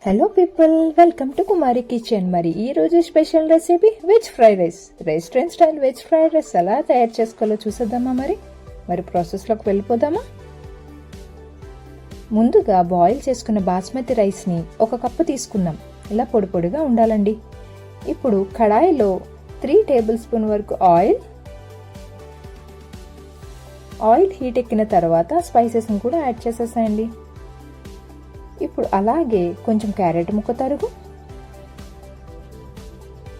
Hello people, welcome to Kumari kitchen. మరి ఈ రోజు special recipe veg fried rice. Restaurant style veg fried rice ఎలా తయారు చేసుకోవాలో చూసేద్దామా? మరి ప్రాసెస్లోకి వెళ్ళిపోదామా? ముందుగా బాయిల్ చేసుకున్న బాస్మతి రైస్ని 1 కప్పు తీసుకుందాం. ఇలా పొడి పొడిగా ఉండాలండి. ఇప్పుడు కడాయిలో 3 టేబుల్ స్పూన్ వరకు ఆయిల్ హీట్ ఎక్కిన తర్వాత స్పైసెస్ని కూడా యాడ్ చేసేసాయండి. ఇప్పుడు అలాగే కొంచెం క్యారెట్ ముక్క తరుగు,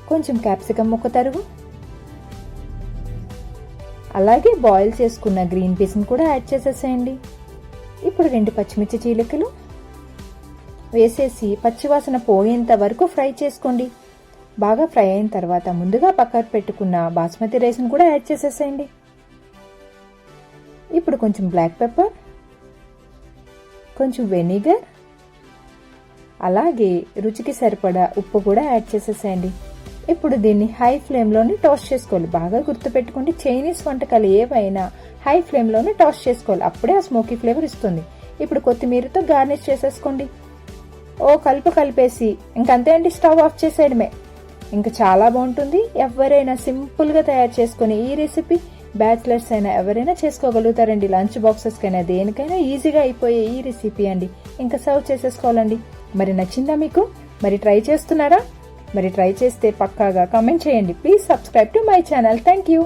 కొంచెం క్యాప్సికమ్ ముక్క తరుగు, అలాగే బాయిల్ చేసుకున్న గ్రీన్ పీస్ని కూడా యాడ్ చేసేసేయండి. ఇప్పుడు 2 పచ్చిమిర్చి చీలికలు వేసేసి పచ్చివాసన పోయేంత వరకు ఫ్రై చేసుకోండి. బాగా ఫ్రై అయిన తర్వాత ముందుగా పక్కకు పెట్టుకున్న బాస్మతి రైస్ని కూడా యాడ్ చేసేసేయండి. ఇప్పుడు కొంచెం బ్లాక్ పెప్పర్, కొంచెం వెనిగర్, అలాగే రుచికి సరిపడా ఉప్పు కూడా యాడ్ చేసేసేయండి. ఇప్పుడు దీన్ని హై ఫ్లేమ్లోనే టోస్ట్ చేసుకోవాలి. బాగా గుర్తుపెట్టుకోండి, చైనీస్ వంటకాలు ఏవైనా హై ఫ్లేమ్లోనే టోస్ట్ చేసుకోవాలి. అప్పుడే ఆ స్మోకీ ఫ్లేవర్ ఇస్తుంది. ఇప్పుడు కొత్తిమీరతో గార్నిష్ చేసేసుకోండి. కలిపేసి ఇంకంతే అండి, స్టవ్ ఆఫ్ చేసేయడమే. ఇంకా చాలా బాగుంటుంది. ఎవరైనా సింపుల్గా తయారు చేసుకుని ఈ రెసిపీ బ్యాచిలర్స్ అయినా ఎవరైనా చేసుకోగలుగుతారండి. లంచ్ బాక్సెస్కైనా దేనికైనా ఈజీగా అయిపోయే ఈ రెసిపీ అండి. ఇంకా సర్వ్ చేసేసుకోవాలండి. మరి నచ్చిందా మీకు? మరి ట్రై చేస్తున్నారా? మరి ట్రై చేస్తే పక్కాగా కామెంట్ చేయండి. Please subscribe to my channel. Thank you.